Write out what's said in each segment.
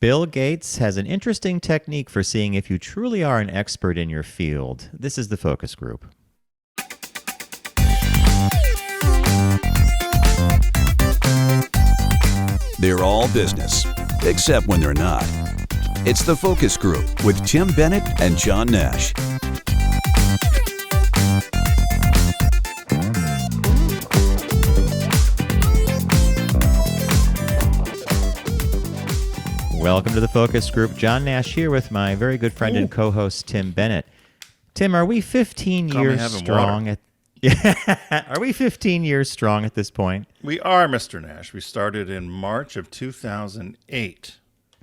Bill Gates has an interesting technique for seeing if you truly are an expert in your field. This is the focus group. They're all business, except when they're not. It's the Focus Group with Tim Bennett and John Nash. Welcome to the Focus Group. John Nash here with my very good friend and co-host Tim Bennett. Tim, are we 15 years strong at Are we 15 years strong at this point? We are, Mr. Nash. We started in March of 2008.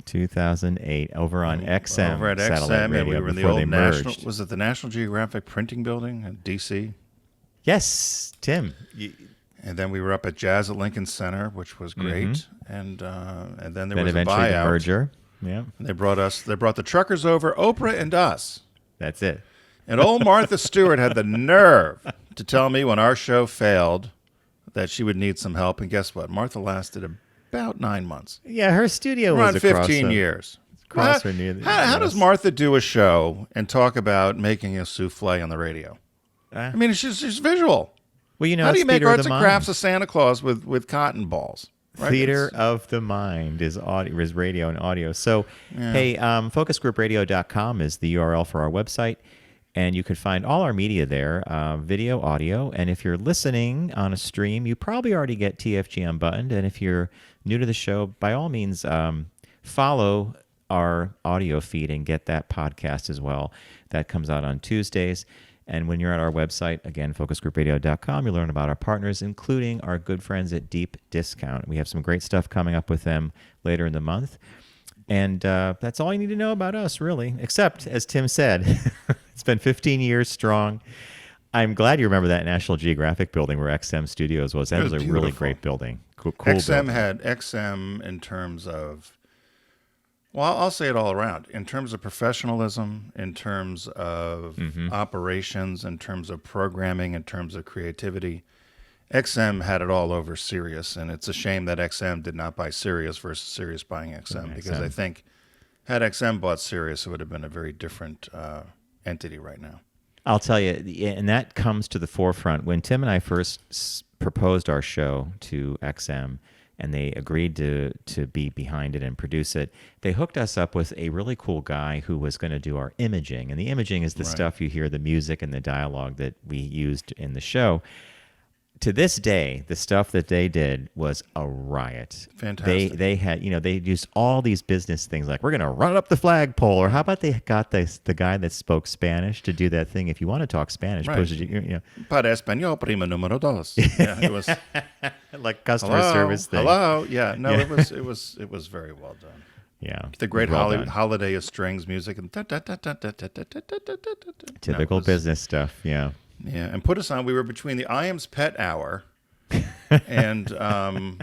2008, over on XM. Over at XM, and we were in the old National. Was it the National Geographic Printing Building in D.C.? Yes, Tim. And then we were up at Jazz at Lincoln Center, which was great. And then there was a eventually buyout. The merger. Yeah. And they brought the truckers over, Oprah and us. That's it. And old Martha Stewart had the nerve to tell me when our show failed that she would need some help. And guess what? Martha lasted about 9 months. Yeah, her studio was around 15 years. How does Martha do a show and talk about making a souffle on the radio? I mean, it's just visual. Well, how do you make arts and crafts of Santa Claus with cotton balls? Right? Theater of the mind is radio and audio. So, hey, focusgroupradio.com is the URL for our website. And you can find all our media there, video, audio. And if you're listening on a stream, you probably already get TFG unbuttoned. And if you're new to the show, by all means, follow our audio feed and get that podcast as well. That comes out on Tuesdays. And when you're at our website, again, focusgroupradio.com, you learn about our partners, including our good friends at Deep Discount. We have some great stuff coming up with them later in the month. And that's all you need to know about us, really, except, as Tim said, it's been 15 years strong. I'm glad you remember that National Geographic building where XM Studios was. That was a really great building. Cool XM building. had XM in terms of, well, I'll say it all around. In terms of professionalism, in terms of operations, in terms of programming, in terms of creativity. XM had it all over Sirius, and it's a shame that XM did not buy Sirius versus Sirius buying XM, because I think had XM bought Sirius, it would have been a very different entity right now. I'll tell you, and that comes to the forefront. When Tim and I first proposed our show to XM, and they agreed to be behind it and produce it, they hooked us up with a really cool guy who was going to do our imaging. And the imaging is the stuff you hear, the music and the dialogue that we used in the show. To this day, the stuff that they did was a riot. Fantastic. They had, they used all these business things like, we're going to run up the flagpole, or how about they got the guy that spoke Spanish to do that thing. If you want to talk Spanish, Para español, prima número dos. Yeah, it was like customer service thing. Hello, yeah, no, it was very well done. Yeah, the great holiday of strings music and typical business stuff. Yeah. Yeah, and put us on. We were between the Iam's Pet Hour and what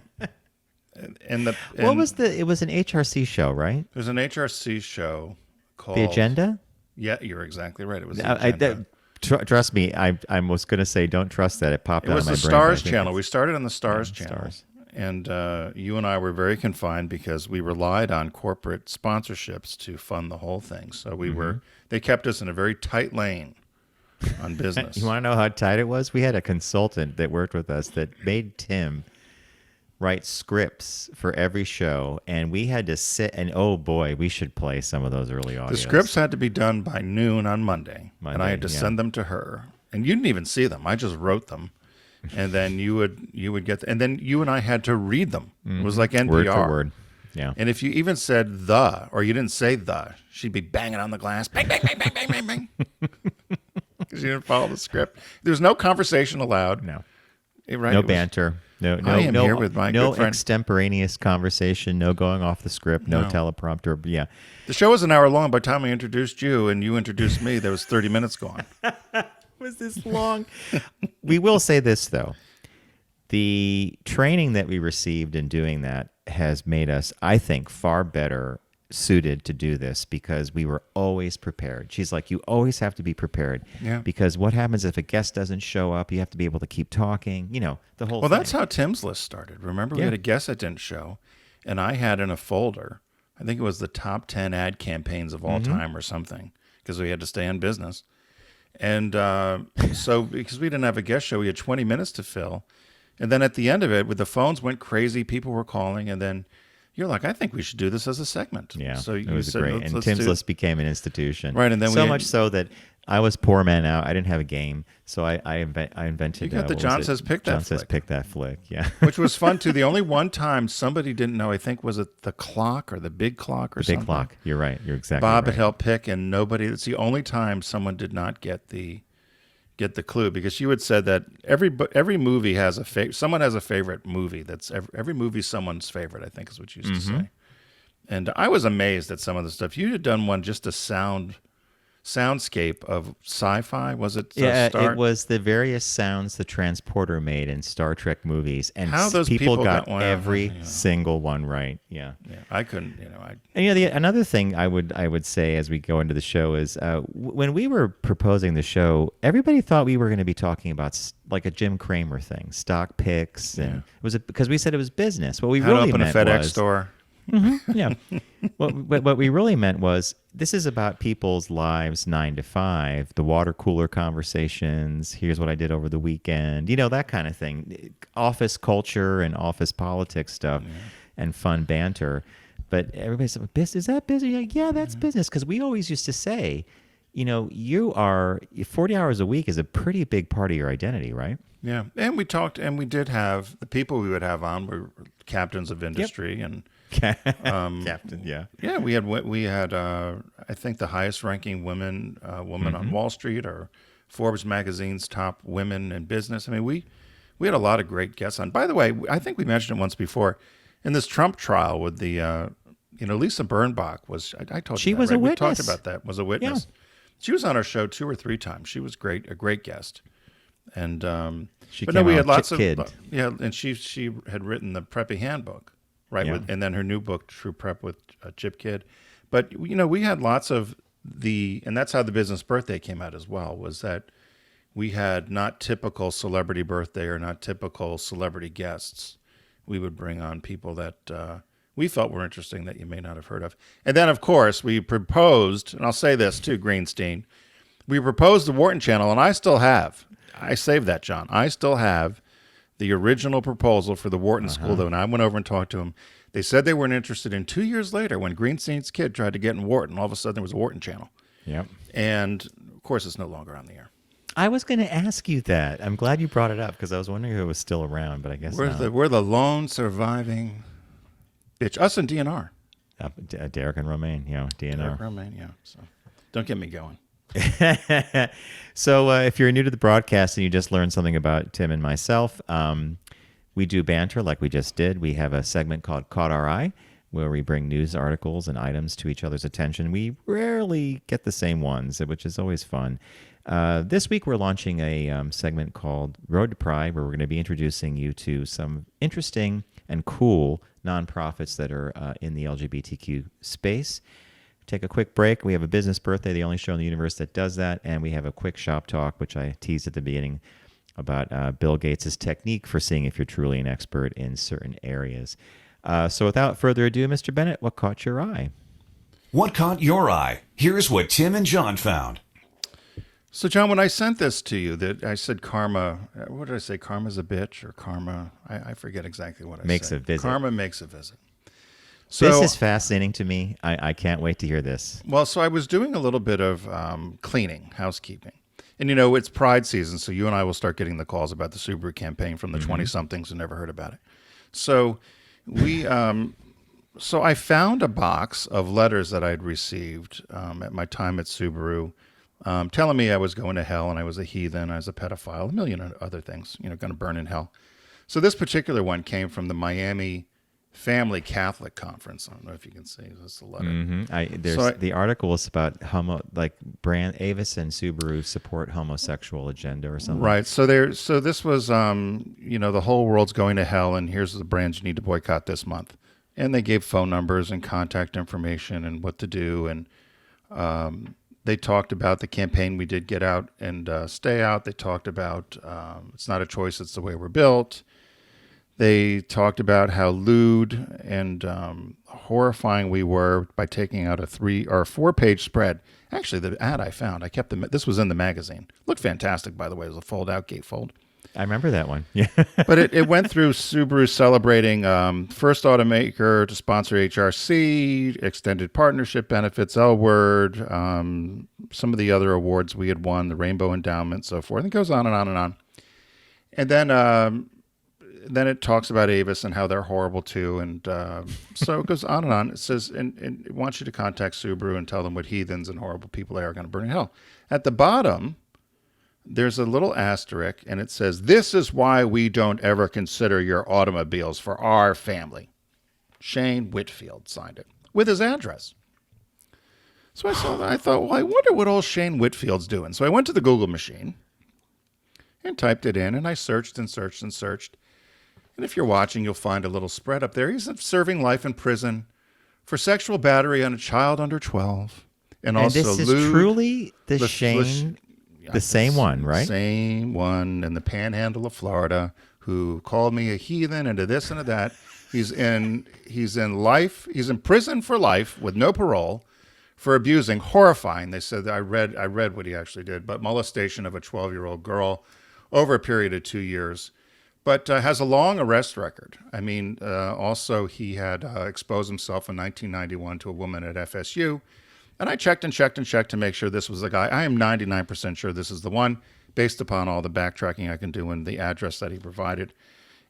was it was an HRC show, right? There's an HRC show called The Agenda. Yeah, you're exactly right. It was The Agenda. Trust me, I was going to say don't trust that. It popped out of my brain. It was the Stars channel. We started on the Stars channel. And you and I were very confined because we relied on corporate sponsorships to fund the whole thing. So they kept us in a very tight lane on business. You want to know how tight it was? We had a consultant that worked with us that made Tim write scripts for every show, and we had to sit and, oh boy, we should play some of those early audios. The scripts had to be done by noon on Monday, and I had to send them to her. And you didn't even see them. I just wrote them. And then you would get and then you and I had to read them. It was like NPR. Word for word. Yeah. And if you even said the, or you didn't say the, she'd be banging on the glass. Bang, bang, bang, bang, bang, bang, bang. Because you didn't follow the script. There's no conversation allowed. No. Right? No banter. No here with my good friend. Extemporaneous conversation. No going off the script. No teleprompter. Yeah. The show was an hour long. By the time I introduced you and you introduced me, there was 30 minutes gone. Was this long? We will say this, though. The training that we received in doing that has made us, I think, far better suited to do this because we were always prepared. She's like, you always have to be prepared. Yeah. Because what happens if a guest doesn't show up? You have to be able to keep talking. The whole thing. Well, that's how Tim's list started. Remember, we had a guest that didn't show, and I had in a folder I think it was the top 10 ad campaigns of all time or something, because we had to stay in business. And so because we didn't have a guest show, we had 20 minutes to fill. And then at the end of it, with the phones went crazy, people were calling, and then you're like, I think we should do this as a segment. Yeah, so it you was said, great. And Tim's List became an institution. Right, and then so much so that I was poor man out. I didn't have a game, so I invented. You got the John Says Pick That Flick. John Says Pick That Flick, yeah. Which was fun, too. The only one time somebody didn't know, I think, was it the clock or the big clock or something? Big clock. You're right. You're exactly Bob right. had helped pick, and nobody. It's the only time someone did not get the clue, because you had said that every movie has someone has a favorite movie. That's every movie someone's favorite, I think is what you used to say. And I was amazed at some of the stuff. You had done one just a soundscape of sci-fi. Was it? It was the various sounds the transporter made in Star Trek movies, and how those people got every single one right. Yeah, I couldn't. And another thing I would say as we go into the show is when we were proposing the show, everybody thought we were going to be talking about like a Jim Cramer thing, stock picks, and because we said it was business. What we how really to open meant a FedEx was, store. Yeah. What we really meant was this is about people's lives 9 to 5, the water cooler conversations, here's what I did over the weekend, that kind of thing. Office culture and office politics stuff and fun banter. But everybody said, is that business? Like, yeah, that's business. Because we always used to say, you are 40 hours a week is a pretty big part of your identity, right? Yeah. And we talked, and we did have the people we would have on were captains of industry and captain, yeah. Yeah, we had I think the highest ranking woman on Wall Street, or Forbes magazine's top women in business. I mean, we had a lot of great guests on. By the way, I think we mentioned it once before in this Trump trial with the Lisa Birnbach was. I told she you that, was right? a witness. We talked about that. Was a witness. Yeah. She was on our show 2 or 3 times. She was great, a great guest. And we had lots of and she had written the Preppy Handbook. Right, yeah. And then her new book, True Prep with Chip Kidd. But, we had lots of and that's how the business birthday came out as well, was that we had not typical celebrity birthday or not typical celebrity guests. We would bring on people that we felt were interesting that you may not have heard of. And then, of course, we proposed, and I'll say this too, Greenstein, we proposed the Wharton Channel, and I saved that, John. I still have the original proposal for the Wharton School, though, and I went over and talked to them. They said they weren't interested. In 2 years later, when Greenstein's kid tried to get in Wharton, all of a sudden there was a Wharton Channel. Yep. And, of course, it's no longer on the air. I was going to ask you that. I'm glad you brought it up, because I was wondering if it was still around, but I guess not. We're the lone surviving bitch. Us and DNR. Derek and Romaine, DNR. Derek Romaine, yeah. So don't get me going. So if you're new to the broadcast and you just learned something about Tim and myself, we do banter like we just did. We have a segment called Caught Our Eye, where we bring news articles and items to each other's attention. We rarely get the same ones, which is always fun. This week we're launching a segment called Road to Pride, where we're going to be introducing you to some interesting and cool nonprofits that are in the LGBTQ space. Take a quick break. We have a business birthday, the only show in the universe that does that, and we have a quick shop talk, which I teased at the beginning, about Bill Gates' technique for seeing if you're truly an expert in certain areas. So without further ado, Mr. Bennett, what caught your eye? What caught your eye? Here's what Tim and John found. So, John, when I sent this to you, that I said karma, what did I say? Karma's a bitch, or karma? I forget exactly what I said. Makes a visit. Karma makes a visit. So, this is fascinating to me. I can't wait to hear this. Well, so I was doing a little bit of cleaning, housekeeping. And, it's Pride season, so you and I will start getting the calls about the Subaru campaign from the 20-somethings who never heard about it. So so I found a box of letters that I'd received at my time at Subaru, telling me I was going to hell and I was a heathen, I was a pedophile, a million other things, going to burn in hell. So this particular one came from the Miami Family Catholic Conference. I don't know if you can see this is the letter. Mm-hmm. The article is about Avis and Subaru support homosexual agenda or something. Right. So this was the whole world's going to hell, and here's the brands you need to boycott this month. And they gave phone numbers and contact information and what to do, and they talked about the campaign we did, Get Out and Stay Out. They talked about it's not a choice, it's the way we're built. They talked about how lewd and horrifying we were by taking out a 3 or 4-page spread. Actually, the ad I found, I kept this was in the magazine. Looked fantastic, by the way. It was a fold-out gatefold. I remember that one. Yeah. But it went through Subaru celebrating first automaker to sponsor HRC, extended partnership benefits, L-Word, some of the other awards we had won, the Rainbow Endowment, so forth. It goes on and on and on. And then it talks about Avis and how they're horrible too. And so it goes on and on. It says, and it wants you to contact Subaru and tell them what heathens and horrible people they are going to burn in hell. At the bottom, there's a little asterisk, and it says, "This is why we don't ever consider your automobiles for our family." Shane Whitfield signed it with his address. So I saw that. I thought, well, I wonder what old Shane Whitfield's doing. So I went to the Google machine and typed it in, and I searched and searched and searched. And if you're watching, you'll find a little spread up there. He's serving life in prison for sexual battery on a child under 12. And also this is truly the Shane... The same one, right? Same one in the panhandle of Florida who called me a heathen and a this and a that. He's in prison for life with no parole for abusing, horrifying. They said that I read what he actually did, but molestation of a 12-year-old girl over a period of 2 years. But has a long arrest record. I mean, also he had exposed himself in 1991 to a woman at FSU. And I checked and checked and checked to make sure this was the guy. I am 99% sure this is the one, based upon all the backtracking I can do and the address that he provided.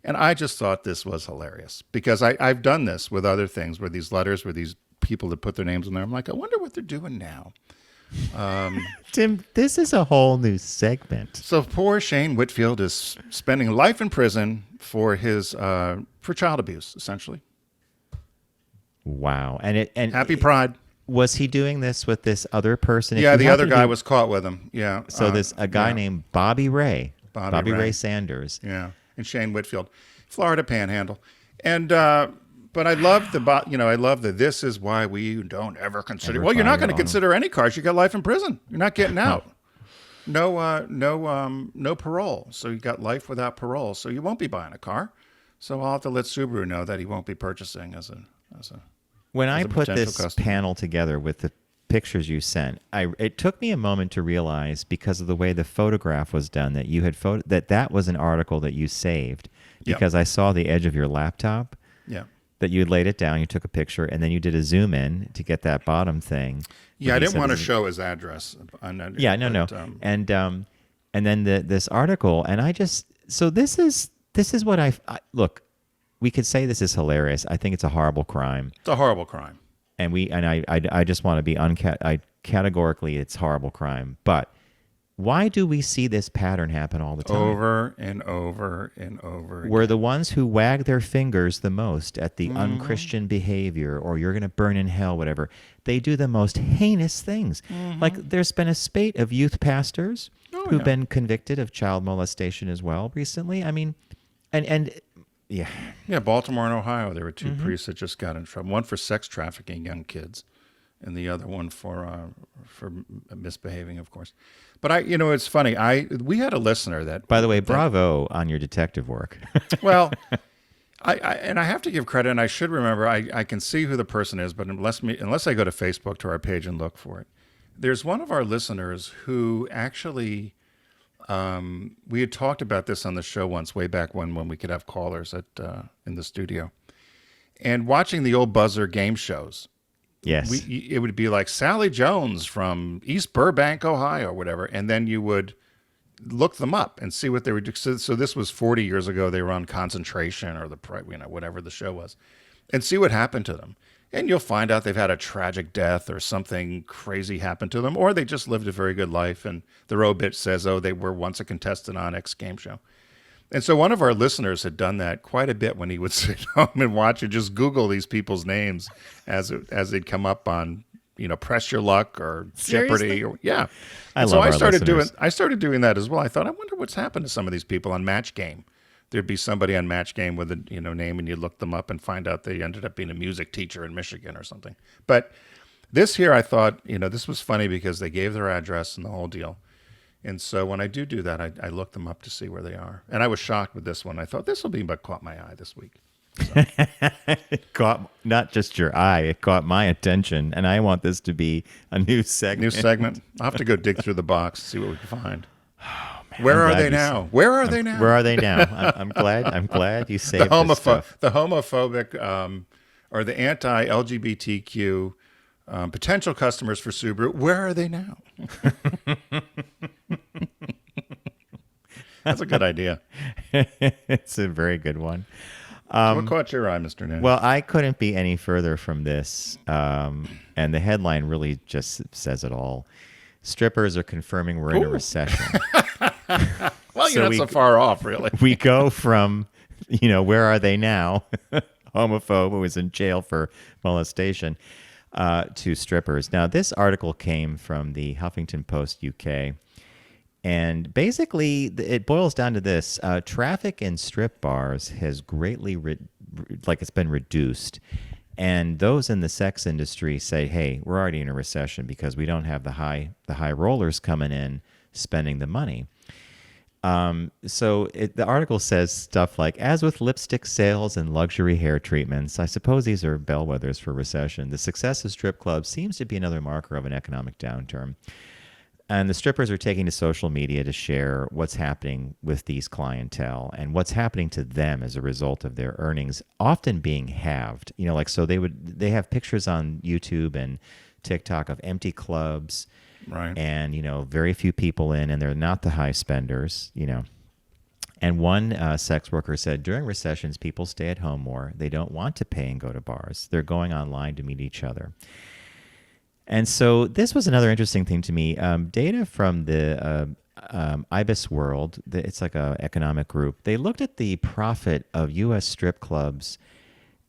And I just thought this was hilarious because I've done this with other things where these letters, where these people that put their names in there, I'm like, I wonder what they're doing now. Tim, this is a whole new segment. So poor Shane Whitfield is spending life in prison for his for child abuse, essentially. Wow. And Happy Pride. Was he doing this with this other person? Yeah, the other guy was caught with him. Yeah. So there's a guy named Bobby Ray. Bobby Ray Sanders. Yeah, and Shane Whitfield, Florida Panhandle, and but I love the this is why we don't ever consider. Well, you're not going to consider any cars. You got life in prison. You're not getting out. No parole. So you got life without parole. So you won't be buying a car. So I'll have to let Subaru know that he won't be purchasing as a. When I put this panel together with the pictures you sent, it took me a moment to realize, because of the way the photograph was done, that you had that was an article that you saved, because I saw the edge of your laptop. Yeah. That you had laid it down, you took a picture, and then you did a zoom in to get that bottom thing. Yeah, I didn't want to show his address. Yeah, no. And then this article, and this is what I look. We could say this is hilarious. I think it's a horrible crime. It's a horrible crime. And I just want to be categorically, it's horrible crime. But why do we see this pattern happen all the time? Over and over and over again. We're the ones who wag their fingers the most at the unchristian behavior, or you're going to burn in hell, whatever. They do the most heinous things. Like there's been a spate of youth pastors who've been convicted of child molestation as well recently. I mean, and yeah, Baltimore and Ohio, there were two priests that just got in trouble. One for sex trafficking young kids, and the other one for misbehaving, of course. But it's funny. We had a listener that. By the way, bravo on your detective work. Well, I have to give credit, and I should remember. I can see who the person is, but unless I go to Facebook to our page and look for it, there's one of our listeners who actually. We had talked about this on the show once, way back when we could have callers in the studio, and watching the old buzzer game shows. Yes, it would be like Sally Jones from East Burbank, Ohio, or whatever, and then you would look them up and see what they were doing. So this was 40 years ago. They were on Concentration or whatever the show was, and see what happened to them. And you'll find out they've had a tragic death or something crazy happened to them, or they just lived a very good life. And their obit says, oh, they were once a contestant on X game show. And so one of our listeners had done that quite a bit when he would sit home and watch and just Google these people's names as they'd come up on, Press Your Luck or Seriously? Jeopardy. I started doing that as well. I thought, I wonder what's happened to some of these people on Match Game. There'd be somebody on Match Game with a name, and you look them up and find out they ended up being a music teacher in Michigan or something. But this here, I thought, this was funny because they gave their address and the whole deal. And so when I do that, I look them up to see where they are. And I was shocked with this one. I thought this will be what caught my eye this week. So. It caught not just your eye, it caught my attention. And I want this to be a new segment. New segment. I'll have to go dig through the box, see what we can find. Oh, man, Where are they now? Where are they now? Where are they now? I'm glad you saved this stuff. The homophobic or the anti-LGBTQ potential customers for Subaru. Where are they now? That's a good idea. It's a very good one. What caught your eye, Mr. Nash? Well, I couldn't be any further from this. And the headline really just says it all. Strippers are confirming we're in a recession. Well, you're not so far off, really. We go from, where are they now? Homophobe who was in jail for molestation to strippers. Now, this article came from the Huffington Post UK. And basically, it boils down to this. Traffic in strip bars has greatly, it's been reduced. And those in the sex industry say, hey, we're already in a recession because we don't have the high rollers coming in spending the money. The article says stuff like, as with lipstick sales and luxury hair treatments, I suppose these are bellwethers for recession, the success of strip clubs seems to be another marker of an economic downturn. And the strippers are taking to social media to share what's happening with these clientele and what's happening to them as a result of their earnings often being halved. So they have pictures on YouTube and TikTok of empty clubs, right? And very few people in, and they're not the high spenders. And one sex worker said, during recessions, people stay at home more. They don't want to pay and go to bars. They're going online to meet each other. And so this was another interesting thing to me. Data from the IBIS World, it's like an economic group. They looked at the profit of U.S. strip clubs,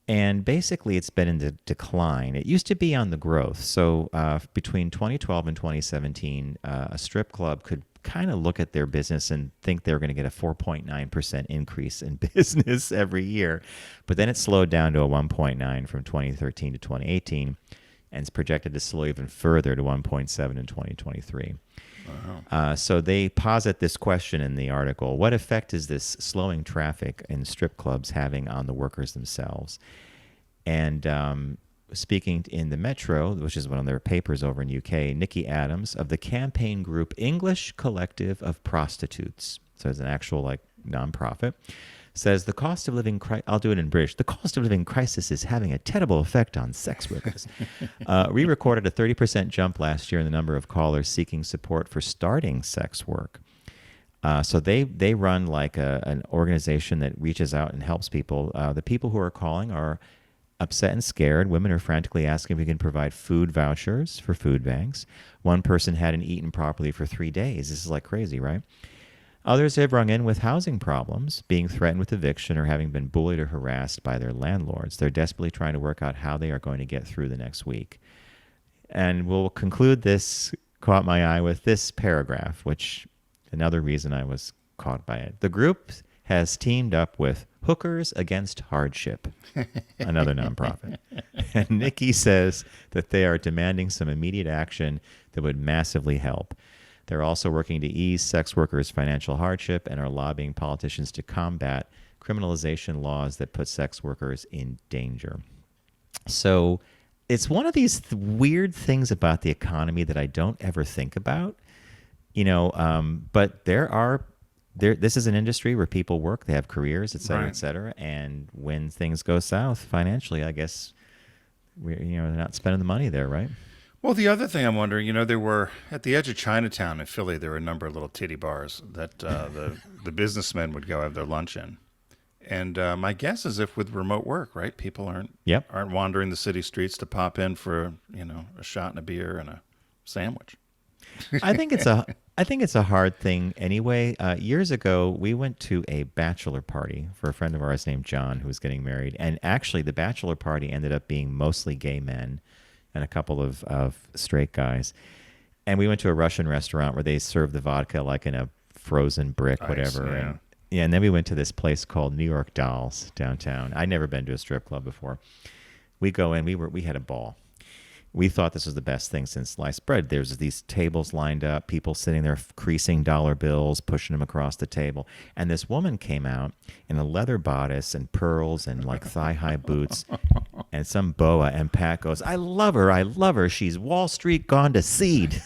and basically it's been in the decline. It used to be on the growth. So between 2012 and 2017, a strip club could kind of look at their business and think they were going to get a 4.9% increase in business every year. But then it slowed down to a 1.9 from 2013 to 2018. And it's projected to slow even further to 1.7 in 2023. Wow. So they posit this question in the article: what effect is this slowing traffic in strip clubs having on the workers themselves? And speaking in the Metro, which is one of their papers over in UK, Nikki Adams of the campaign group English Collective of Prostitutes, so it's an actual nonprofit, says the cost of living I'll do it in British. The cost of living crisis is having a terrible effect on sex workers. We recorded a 30% jump last year in the number of callers seeking support for starting sex work. So they run like an organization that reaches out and helps people. The people who are calling are upset and scared. Women are frantically asking if we can provide food vouchers for food banks. One person hadn't eaten properly for 3 days. This is like crazy, right? Others have rung in with housing problems, being threatened with eviction or having been bullied or harassed by their landlords. They're desperately trying to work out how they are going to get through the next week. And we'll conclude this, caught my eye, with this paragraph, which another reason I was caught by it. The group has teamed up with Hookers Against Hardship, another nonprofit. And Nikki says that they are demanding some immediate action that would massively help. They're also working to ease sex workers' financial hardship and are lobbying politicians to combat criminalization laws that put sex workers in danger. So it's one of these weird things about the economy that I don't ever think about, but this is an industry where people work, they have careers, et cetera, right, et cetera. And when things go south financially, I guess they're not spending the money there, right? Well, the other thing I'm wondering, there were, at the edge of Chinatown in Philly, there were a number of little titty bars that the businessmen would go have their lunch in. And my guess is if with remote work, right, people aren't wandering the city streets to pop in for, a shot and a beer and a sandwich. I think it's a hard thing anyway. Years ago, we went to a bachelor party for a friend of ours named John who was getting married. And actually, the bachelor party ended up being mostly gay men and a couple of straight guys. And we went to a Russian restaurant where they served the vodka like in a frozen brick, whatever. Yeah. And then we went to this place called New York Dolls downtown. I'd never been to a strip club before. We go in, we had a ball. we thought this was the best thing since sliced bread. There's these tables lined up, people sitting there creasing dollar bills, pushing them across the table. And this woman came out in a leather bodice and pearls and like thigh-high boots and some boa. And Pat goes, I love her. I love her. She's Wall Street gone to seed.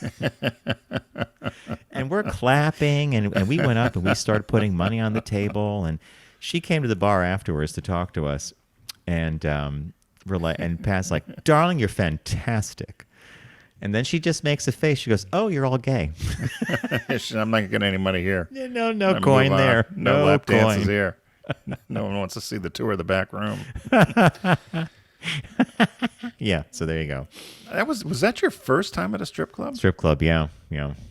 And we're clapping, and we went up and we started putting money on the table. And she came to the bar afterwards to talk to us. And and Pat's like, darling, you're fantastic. And then she just makes a face. She goes, oh, you're all gay. I'm not getting any money here. Yeah, no coin there. No lap coin. dances here. No one wants to see the tour of the back room. Yeah, so there you go. Was that your first time at a strip club? Strip club, yeah.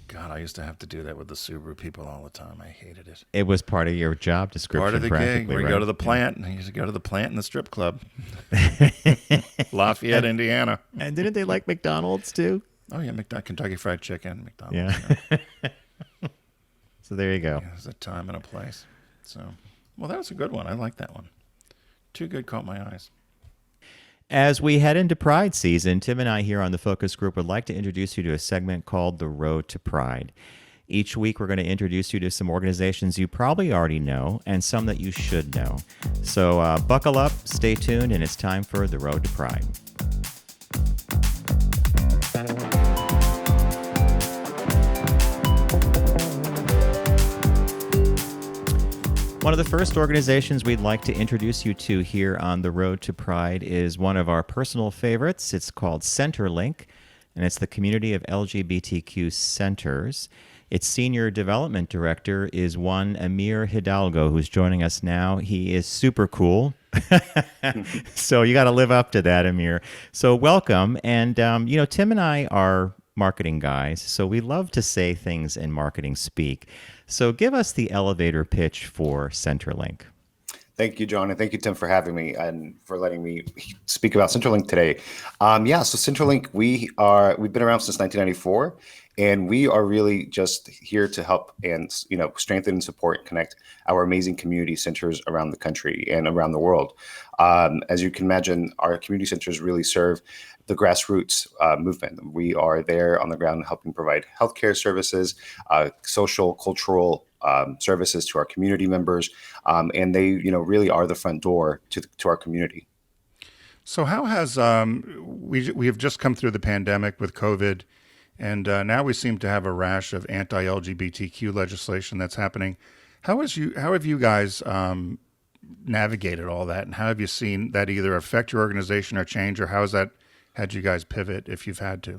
God, I used to have to do that with the Subaru people all the time. I hated it. It was part of your job description. Part of the gig. We right? go to the plant, and I used to go to the plant in the strip club. Lafayette, Indiana. And didn't they like McDonald's too? Oh, yeah, Kentucky Fried Chicken, McDonald's. Yeah. So there you go. Yeah, there's a time and a place. So, well, that was a good one. I like that one. Too good caught my eyes. As we head into Pride season, Tim and I here on the Focus Group would like to introduce you to a segment called The Road to Pride. Each week, we're going to introduce you to some organizations you probably already know and some that you should know. So buckle up, stay tuned, and it's time for The Road to Pride. One of the first organizations we'd like to introduce you to here on The Road to Pride is one of our personal favorites. It's called Centerlink, and it's the community of LGBTQ centers. Its senior development director is one Amhir Hidalgo, who's joining us now. He is super cool. So you got to live up to that, Amhir. So welcome. And, Tim and I are marketing guys, so we love to say things in marketing speak. So give us the elevator pitch for Centerlink. Thank you, John, and thank you, Tim, for having me and for letting me speak about Centerlink today. So Centerlink, we've been around since 1994, and we are really just here to help and strengthen and support and connect our amazing community centers around the country and around the world. As you can imagine, our community centers really serve the grassroots movement. We are there on the ground helping provide healthcare services, social, cultural services to our community members, and they, really are the front door to our community. So how has we have just come through the pandemic with COVID, and now we seem to have a rash of anti-LGBTQ legislation that's happening. How have you guys navigated all that, and how have you seen that either affect your organization or change, or how has that had you guys pivot if you've had to?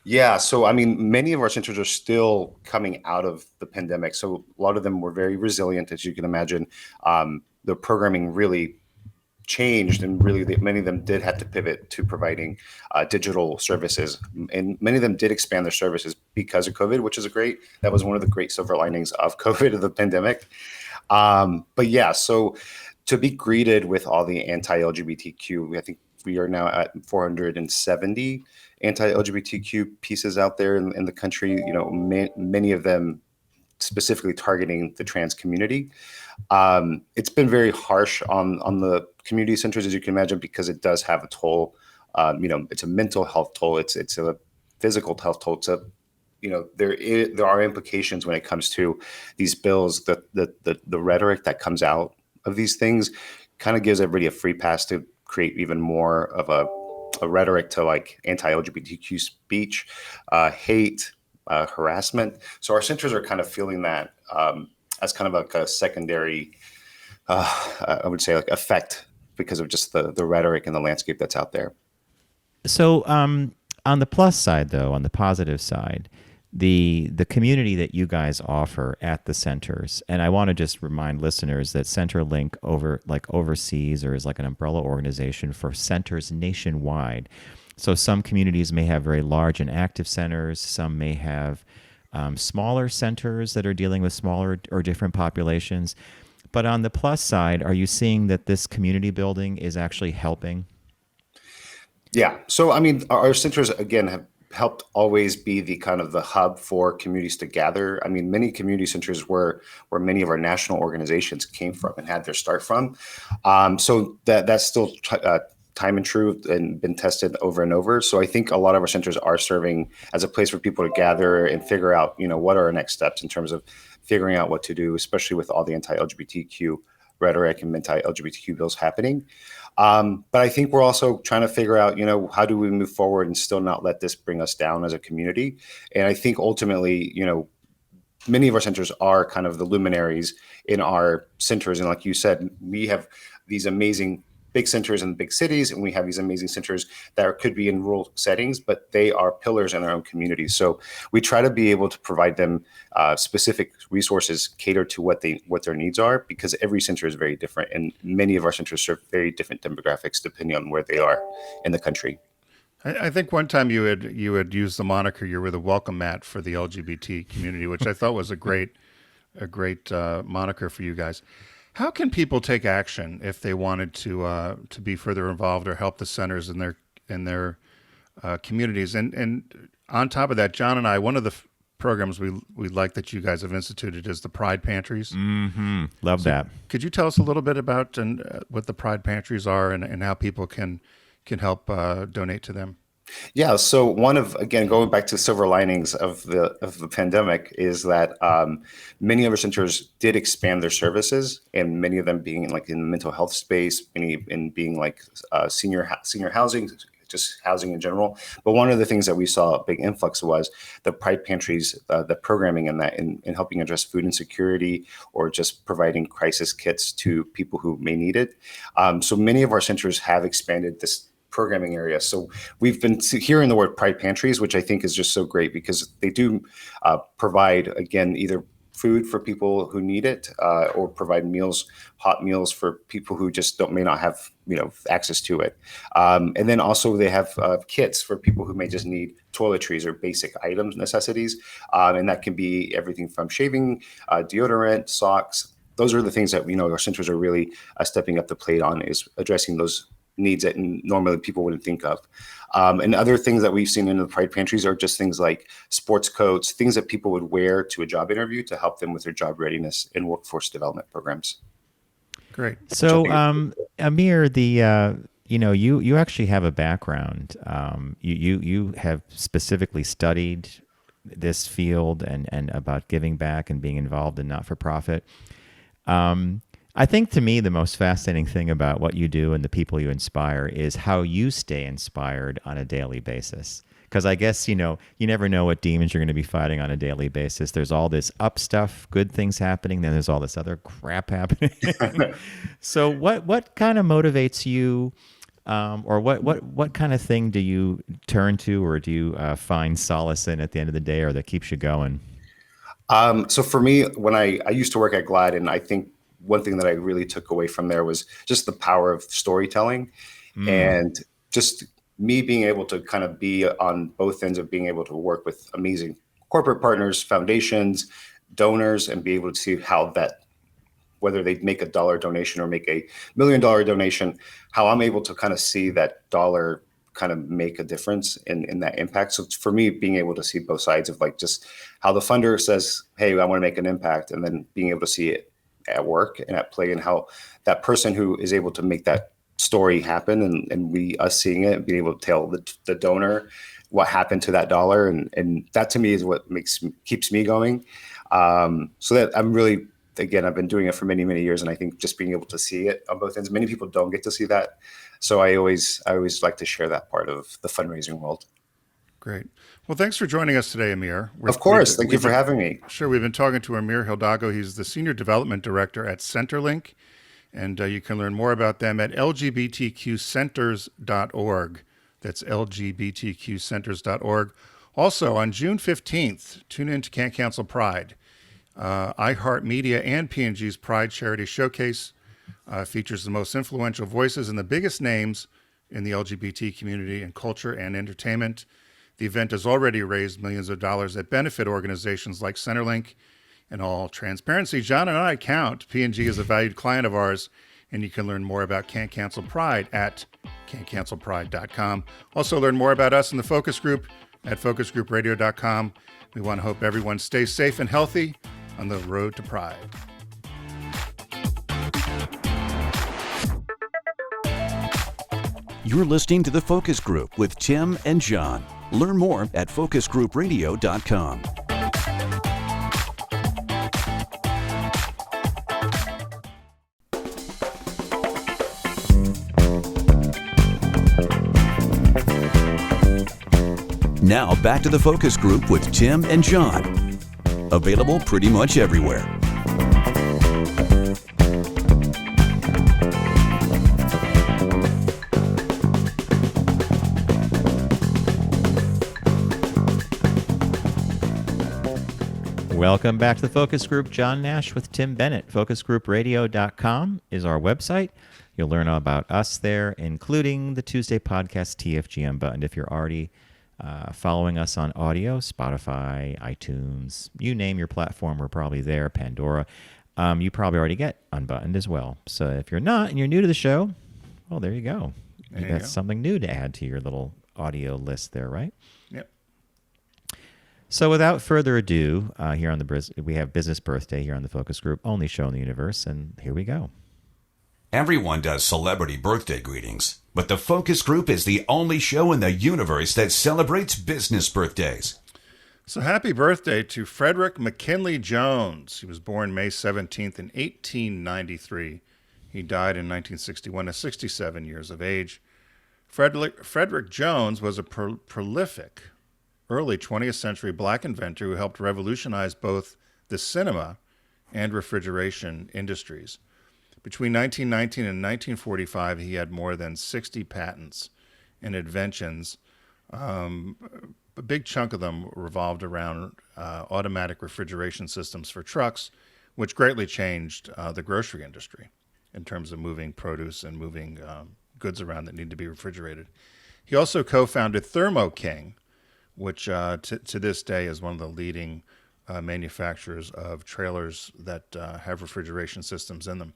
Yeah, so many of our centers are still coming out of the pandemic. So a lot of them were very resilient, as you can imagine. The programming really changed, and really many of them did have to pivot to providing digital services. And many of them did expand their services because of COVID, which is that was one of the great silver linings of COVID, of the pandemic. So to be greeted with all the anti-LGBTQ, I think we are now at 470 anti-LGBTQ pieces out there in the country, many of them specifically targeting the trans community. It's been very harsh on the community centers, as you can imagine, because it does have a toll. It's a mental health toll. It's a physical health toll. There are implications when it comes to these bills. The rhetoric that comes out of these things kind of gives everybody a free pass to create even more of a rhetoric to like anti-LGBTQ speech, hate, harassment. So our centers are kind of feeling that as kind of like a secondary, I would say, like effect because of just the rhetoric and the landscape that's out there. So on the plus side, though, on the positive side, the community that you guys offer at the centers, and I want to just remind listeners that Centerlink oversees or is like an umbrella organization for centers nationwide. So some communities may have very large and active centers. Some may have smaller centers that are dealing with smaller or different populations. But on the plus side, are you seeing that this community building is actually helping? Yeah. So, our centers, again, have helped always be the kind of the hub for communities to gather. Many community centers were where many of our national organizations came from and had their start from. So that still time and true and been tested over and over. So I think a lot of our centers are serving as a place for people to gather and figure out, what are our next steps in terms of figuring out what to do, especially with all the anti-LGBTQ rhetoric and anti-LGBTQ bills happening. But I think we're also trying to figure out, how do we move forward and still not let this bring us down as a community? And I think ultimately, many of our centers are kind of the luminaries in our centers. And like you said, we have these amazing big centers in big cities, and we have these amazing centers that could be in rural settings, but they are pillars in their own communities. So we try to be able to provide them specific resources catered to what their needs are, because every center is very different, and many of our centers serve very different demographics depending on where they are in the country. I think one time you had used the moniker "you were the welcome mat for the LGBT community," which I thought was a great moniker for you guys. How can people take action if they wanted to be further involved or help the centers in their communities? And on top of that, John and I, one of the programs we like that you guys have instituted is the Pride Pantries. Mm-hmm. Love that. Could you tell us a little bit about what the Pride Pantries are and how people can help donate to them? Yeah. So again, going back to silver linings of the pandemic is that many of our centers did expand their services, and many of them being like in the mental health space, many in being like senior housing, just housing in general. But one of the things that we saw a big influx was the Pride Pantries, the programming in helping address food insecurity or just providing crisis kits to people who may need it. So many of our centers have expanded this programming area. So we've been hearing the word Pride Pantries, which I think is just so great because they do provide, again, either food for people who need it or provide hot meals for people who just may not have access to it. And then also they have kits for people who may just need toiletries or basic items, necessities. And that can be everything from shaving, deodorant, socks. Those are the things that our centers are really stepping up the plate on, is addressing those needs that normally people wouldn't think of. And other things that we've seen in the Pride Pantries are just things like sports coats, things that people would wear to a job interview to help them with their job readiness and workforce development programs. Great. So, Amhir, you actually have a background. You have specifically studied this field and about giving back and being involved in not-for-profit. I think to me the most fascinating thing about what you do and the people you inspire is how you stay inspired on a daily basis. Because I guess, you never know what demons you're going to be fighting on a daily basis. There's all this up stuff, good things happening, then there's all this other crap happening. So what kind of motivates you, or what kind of thing do you turn to, or do you find solace in at the end of the day, or that keeps you going? So for me, when I used to work at GLAAD, and I think one thing that I really took away from there was just the power of storytelling and just me being able to kind of be on both ends of being able to work with amazing corporate partners, foundations, donors, and be able to see how that, whether they make $1 donation or make $1 million donation, how I'm able to kind of see that dollar kind of make a difference in that impact. So for me, being able to see both sides of like just how the funder says, hey, I want to make an impact, and then being able to see it at work and at play, and how that person who is able to make that story happen and us seeing it and being able to tell the donor what happened to that dollar. And that to me is what keeps me going. So that I'm really, again, I've been doing it for many, many years. And I think just being able to see it on both ends, many people don't get to see that. So I always like to share that part of the fundraising world. Great. Well, thanks for joining us today, Amhir. Of course. Thank you for having me. Sure. We've been talking to Amhir Hidalgo. He's the Senior Development Director at Centerlink, and you can learn more about them at lgbtqcenters.org. That's lgbtqcenters.org. Also, on June 15th, tune in to Can't Cancel Pride. iHeartMedia and P&G's Pride Charity Showcase features the most influential voices and the biggest names in the LGBT community in culture and entertainment. The event has already raised millions of dollars that benefit organizations like Centerlink. In all transparency, John and I count P&G is a valued client of ours, and you can learn more about Can't Cancel Pride at can'tcancelpride.com. Also learn more about us in the Focus Group at focusgroupradio.com. We want to hope everyone stays safe and healthy on the road to Pride. You're listening to The Focus Group with Tim and John. Learn more at focusgroupradio.com. Now back to The Focus Group with Tim and John. Available pretty much everywhere. Welcome back to the Focus Group. John Nash with Tim Bennett. Focusgroupradio.com is our website. You'll learn all about us there, including the Tuesday podcast TFGM button. If you're already following us on audio, Spotify, iTunes, you name your platform, we're probably there, Pandora. You probably already get unbuttoned as well. So if you're not and you're new to the show, well, there you go. That's something new to add to your little audio list there, right? Yep. So without further ado, here on we have Business Birthday here on the Focus Group, only show in the universe, and here we go. Everyone does celebrity birthday greetings, but the Focus Group is the only show in the universe that celebrates business birthdays. So happy birthday to Frederick McKinley Jones. He was born May 17th in 1893. He died in 1961 at 67 years of age. Frederick Jones was a prolific early 20th century black inventor who helped revolutionize both the cinema and refrigeration industries. Between 1919 and 1945, he had more than 60 patents and inventions. A big chunk of them revolved around automatic refrigeration systems for trucks, which greatly changed the grocery industry in terms of moving produce and moving goods around that need to be refrigerated. He also co-founded Thermo King, which to this day is one of the leading manufacturers of trailers that have refrigeration systems in them.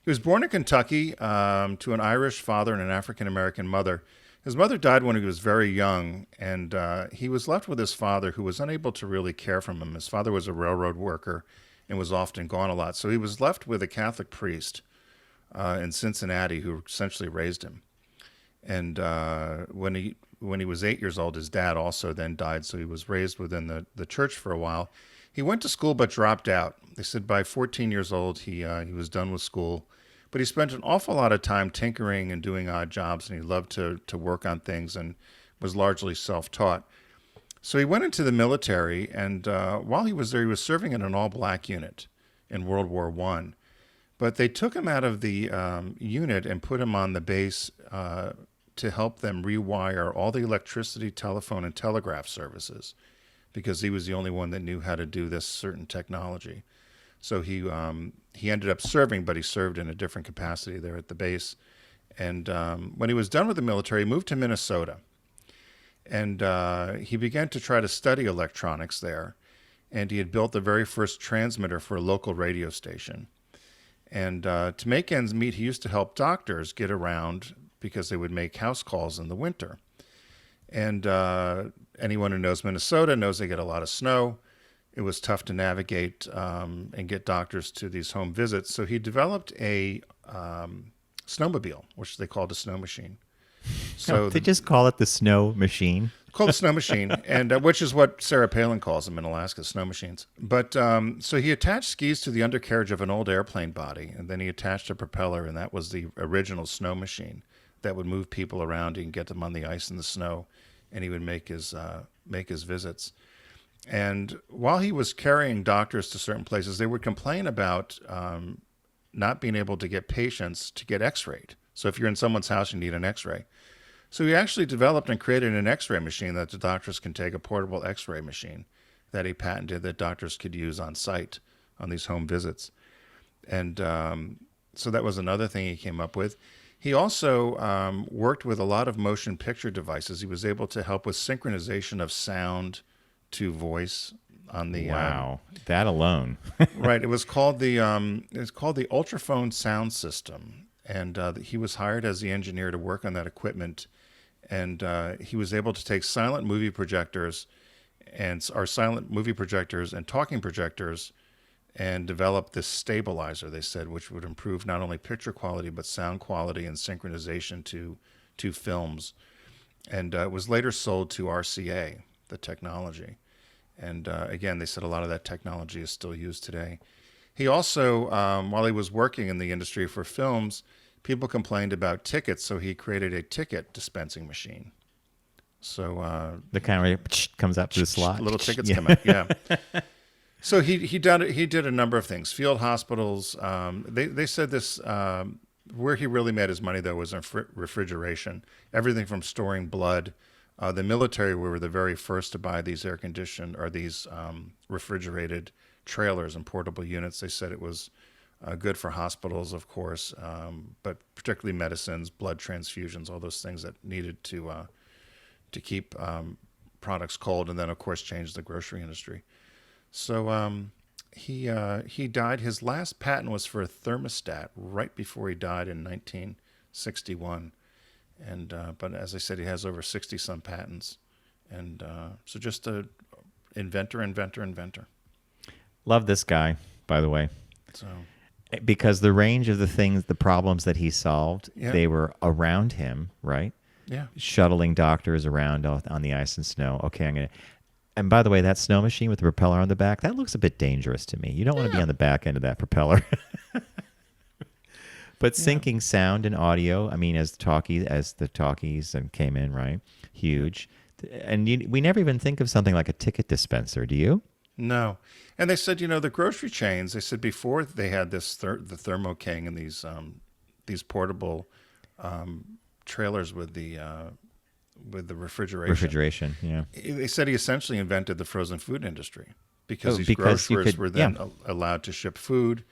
He was born in Kentucky to an Irish father and an African-American mother. His mother died when he was very young, and he was left with his father, who was unable to really care for him. His father was a railroad worker and was often gone a lot. So he was left with a Catholic priest in Cincinnati who essentially raised him. And when he was 8 years old, his dad also then died, so he was raised within the church for a while. He went to school but dropped out. They said by 14 years old, he was done with school. But he spent an awful lot of time tinkering and doing odd jobs, and he loved to work on things and was largely self-taught. So he went into the military, and while he was there, he was serving in an all-black unit in World War I. But they took him out of the unit and put him on the base to help them rewire all the electricity, telephone, and telegraph services, because he was the only one that knew how to do this certain technology. So he ended up serving, but he served in a different capacity there at the base. And when he was done with the military, he moved to Minnesota. And he began to try to study electronics there. And he had built the very first transmitter for a local radio station. And to make ends meet, he used to help doctors get around because they would make house calls in the winter. And anyone who knows Minnesota knows they get a lot of snow. It was tough to navigate and get doctors to these home visits. So he developed a snowmobile, which they called a snow machine. So they just call it the snow machine. Called a snow machine, and which is what Sarah Palin calls them in Alaska, snow machines. But so he attached skis to the undercarriage of an old airplane body, and then he attached a propeller, and that was the original snow machine that would move people around. He can get them on the ice and the snow, and he would make his visits. And while he was carrying doctors to certain places, they would complain about not being able to get patients to get x-rayed. So if you're in someone's house, you need an x-ray. So he actually developed and created an x-ray machine that the doctors can take, a portable x-ray machine that he patented that doctors could use on site on these home visits. And so that was another thing he came up with. He also worked with a lot of motion picture devices. He was able to help with synchronization of sound to voice on the wow, that alone. Right. It was called the Ultraphone sound system, and he was hired as the engineer to work on that equipment. And he was able to take silent movie projectors and talking projectors and develop this stabilizer, they said, which would improve not only picture quality but sound quality and synchronization to to films. And it was later sold to RCA, the technology. And again, they said a lot of that technology is still used today. He also, while he was working in the industry for films, people complained about tickets, so he created a ticket dispensing machine. So the kind where it comes up to the slot. Little tickets come out, yeah. So he did a number of things. Field hospitals. They said this. Where he really made his money, though, was in refrigeration. Everything from storing blood. The military were the very first to buy these air-conditioned or these refrigerated trailers and portable units. They said it was good for hospitals, of course, but particularly medicines, blood transfusions, all those things that needed to keep products cold, and then, of course, change the grocery industry. So he died. His last patent was for a thermostat right before he died in 1961. And but as I said, he has over 60-some patents. And so just a inventor. Love this guy, by the way. So because the range of the things, the problems that he solved, they were around him, right? Yeah. Shuttling doctors around on the ice and snow. Okay, I'm going to... And by the way, that snow machine with the propeller on the back, that looks a bit dangerous to me. You don't want to be on the back end of that propeller. But syncing sound and audio, I mean, as the talkies and came in, right? Huge. And we never even think of something like a ticket dispenser, do you? No. And they said, the grocery chains, they said before they had this the Thermo King and these portable trailers with the refrigeration. Refrigeration, yeah. They said he essentially invented the frozen food industry because these grocers were then allowed to ship food,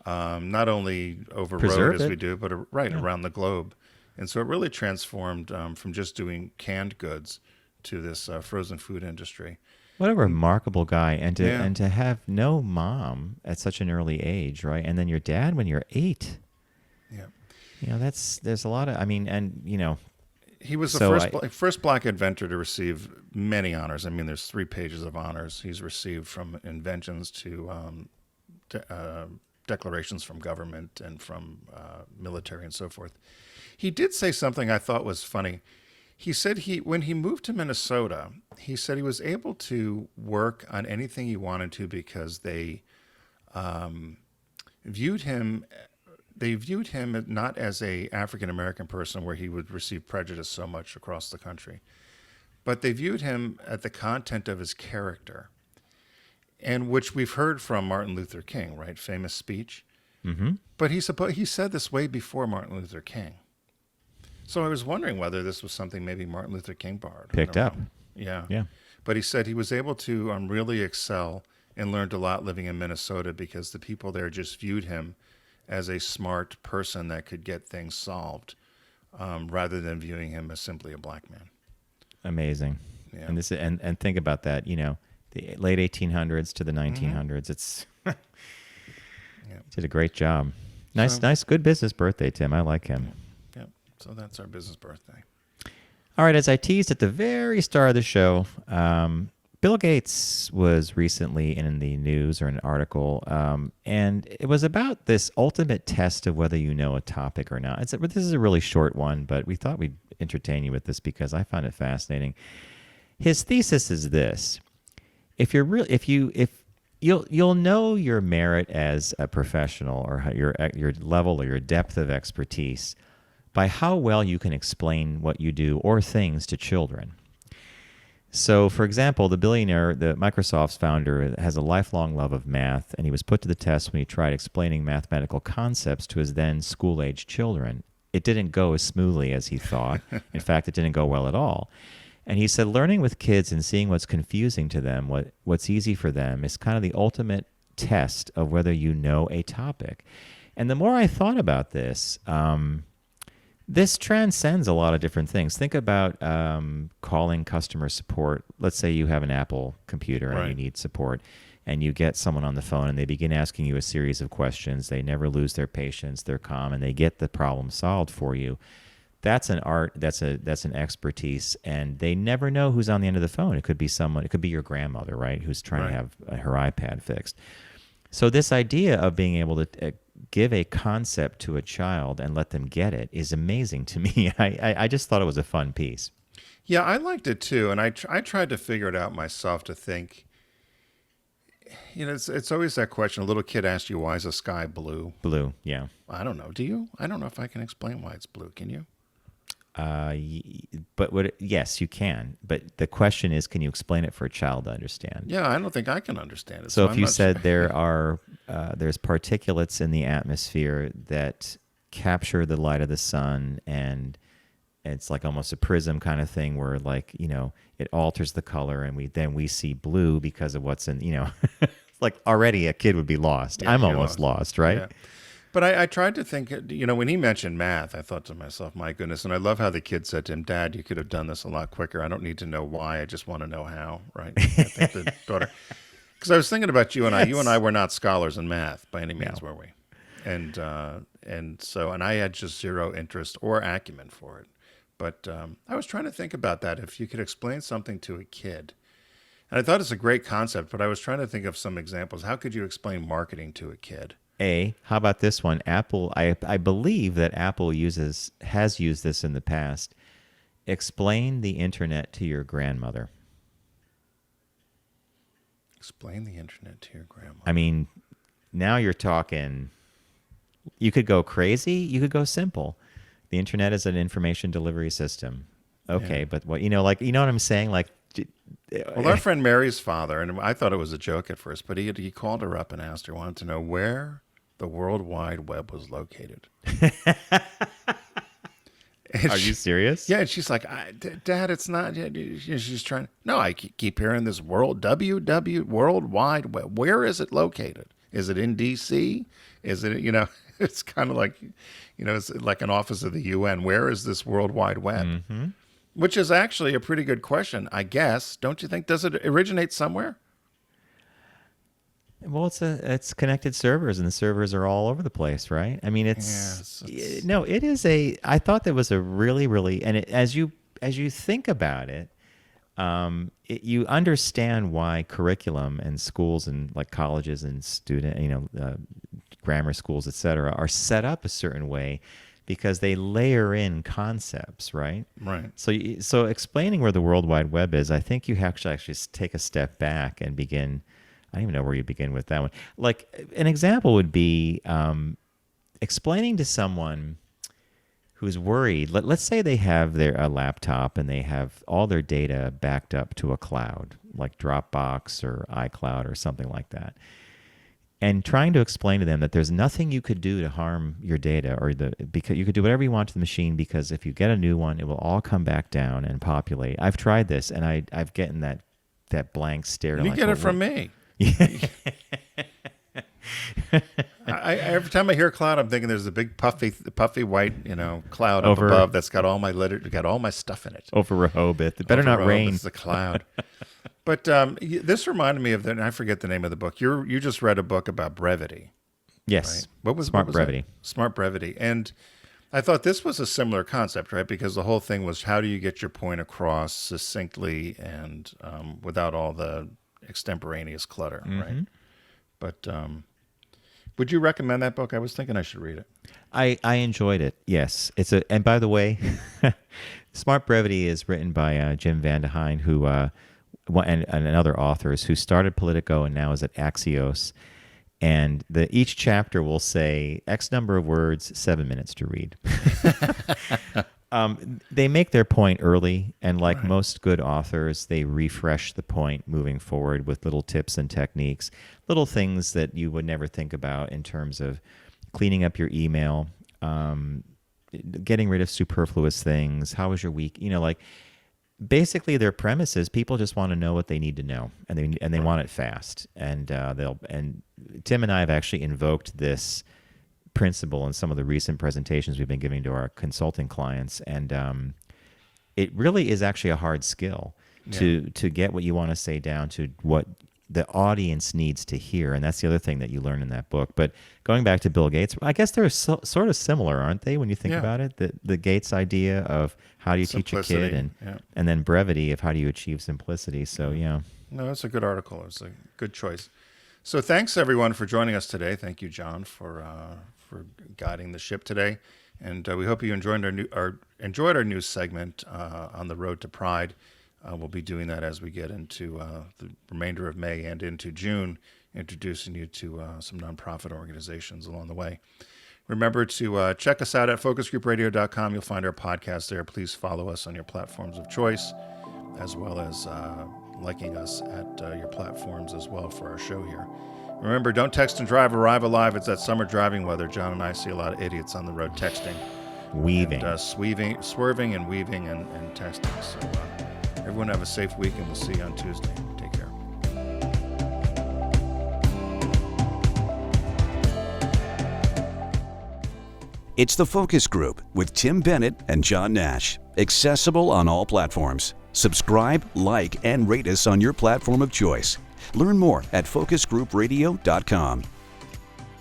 not only over road as we do, but around the globe. And so it really transformed from just doing canned goods to this frozen food industry. What a remarkable guy, and to have no mom at such an early age, right? And then your dad when you're 8. Yeah. There's a lot of, he was the first black inventor to receive many honors. I mean, there's 3 pages of honors he's received, from inventions to declarations from government and from military and so forth. He did say something I thought was funny. He said when he moved to Minnesota, he said he was able to work on anything he wanted to because they viewed him not as a African-American person where he would receive prejudice so much across the country, but they viewed him at the content of his character, and which we've heard from Martin Luther King, right? Famous speech. Mm-hmm. But he said this way before Martin Luther King. So I was wondering whether this was something maybe Martin Luther King borrowed. Picked up. Yeah. But he said he was able to really excel and learned a lot living in Minnesota because the people there just viewed him as a smart person that could get things solved, rather than viewing him as simply a black man. Amazing. Yeah. And think about that, the late 1800s to the 1900s. It's did a great job. Nice, good business birthday, Tim. I like him. Yeah. So that's our business birthday. All right, as I teased at the very start of the show, Bill Gates was recently in the news or an article, and it was about this ultimate test of whether you know a topic or not. This is a really short one, but we thought we'd entertain you with this because I find it fascinating. His thesis is this: you'll know your merit as a professional or your level or your depth of expertise by how well you can explain what you do or things to children. So, for example, the Microsoft's founder, has a lifelong love of math, and he was put to the test when he tried explaining mathematical concepts to his then school-age children. It didn't go as smoothly as he thought. In fact, it didn't go well at all. And he said learning with kids and seeing what's confusing to them, what's easy for them, is kind of the ultimate test of whether you know a topic. And the more I thought about this, this transcends a lot of different things. Think about calling customer support. Let's say you have an Apple computer and you need support, and you get someone on the phone and they begin asking you a series of questions. They never lose their patience. They're calm, and they get the problem solved for you. That's an art. That's an expertise, and they never know who's on the end of the phone. It could be someone. It could be your grandmother, right, who's trying to have her iPad fixed. So this idea of being able to give a concept to a child and let them get it is amazing to me. I just thought it was a fun piece. Yeah, I liked it too, and I tried to figure it out myself to think. It's always that question. A little kid asks you, "Why is the sky blue?" Blue, yeah. I don't know. Do you? I don't know if I can explain why it's blue. Can you? Yes, you can. But the question is, can you explain it for a child to understand? Yeah, I don't think I can understand it. So if I'm you not said sure. there's particulates in the atmosphere that capture the light of the sun, and it's like almost a prism kind of thing where, like, it alters the color, and we see blue because of what's in, like already a kid would be lost. Yeah, I'm you're almost lost, right? Yeah. But I tried to think, when he mentioned math, I thought to myself, my goodness. And I love how the kid said to him, "Dad, you could have done this a lot quicker. I don't need to know why. I just want to know how." Right? I think the daughter, because I was thinking about you and I. You and I were not scholars in math by any means, were we? And I had just zero interest or acumen for it. But I was trying to think about that. If you could explain something to a kid, and I thought it's a great concept, but I was trying to think of some examples. How could you explain marketing to a kid? How about this one? Apple, I believe that Apple has used this in the past. Explain the internet to your grandmother. Explain the internet to your grandmother. I mean, now you're talking. You could go crazy. You could go simple. The internet is an information delivery system. Okay, but what you know what I'm saying? Like, well, our friend Mary's father, and I thought it was a joke at first, but he called her up and asked her, wanted to know where the World Wide Web was located. Are you serious? Yeah, and she's like, "Dad, it's not." She's trying. No, I keep hearing this World Wide Web. Where is it located? Is it in D.C.? Is it It's kind of like, it's like an office of the UN. Where is this World Wide Web? Mm-hmm. Which is actually a pretty good question, I guess. Don't you think? Does it originate somewhere? Well, it's connected servers, and the servers are all over the place, right? I mean, it is I thought that was a really, really, and as you think about it, you understand why curriculum and schools and like colleges and grammar schools, et cetera, are set up a certain way because they layer in concepts, right? Right. So explaining where the World Wide Web is, I think you actually take a step back and begin. I don't even know where you begin with that one. Like an example would be explaining to someone who's worried. Let's say they have a laptop and they have all their data backed up to a cloud, like Dropbox or iCloud or something like that. And trying to explain to them that there's nothing you could do to harm your data, because you could do whatever you want to the machine, because if you get a new one, it will all come back down and populate. I've tried this, and I've gotten that blank stare. You get it from me. Every time I hear cloud, I'm thinking there's a big puffy white, cloud up above that's got all my stuff in it. Over Rehoboth. It better not rain. It's the cloud. But this reminded me of and I forget the name of the book. You just read a book about brevity. Yes. Right? Smart Brevity. Smart Brevity. And I thought this was a similar concept, right? Because the whole thing was, how do you get your point across succinctly and without all the extemporaneous clutter, right? But would you recommend that book? I was thinking I should read it. I enjoyed it. Yes, and by the way, Smart Brevity is written by Jim Van de Heijn, who and other authors who started Politico and now is at Axios. And each chapter will say X number of words, 7 minutes to read. They make their point early, and like most good authors, they refresh the point moving forward with little tips and techniques, little things that you would never think about in terms of cleaning up your email, getting rid of superfluous things. How was your week? Basically their premise is people just want to know what they need to know, and they want it fast. And Tim and I have actually invoked this principle in some of the recent presentations we've been giving to our consulting clients, and it really is actually a hard skill to get what you want to say down to what the audience needs to hear. And that's the other thing that you learn in that book. But going back to Bill Gates, I guess they're sort of similar, aren't they, when you think about it? The Gates idea of how do you teach a kid, and then brevity of how do you achieve simplicity. So, yeah. No, it's a good article. It's a good choice. So thanks everyone for joining us today. Thank you, John, for guiding the ship today, and we hope you enjoyed our new segment on the road to Pride. We'll be doing that as we get into the remainder of May and into June, introducing you to some nonprofit organizations along the way. Remember to check us out at focusgroupradio.com. You'll find our podcast there. Please follow us on your platforms of choice, as well as liking us at your platforms as well for our show here. Remember, don't text and drive, arrive alive. It's that summer driving weather. John and I see a lot of idiots on the road texting. Weaving. And, swerving and weaving and texting. So everyone have a safe week, and we'll see you on Tuesday. Take care. It's The Focus Group with Tim Bennett and John Nash. Accessible on all platforms. Subscribe, like, and rate us on your platform of choice. Learn more at focusgroupradio.com.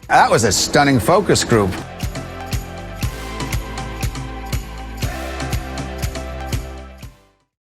That was a stunning focus group.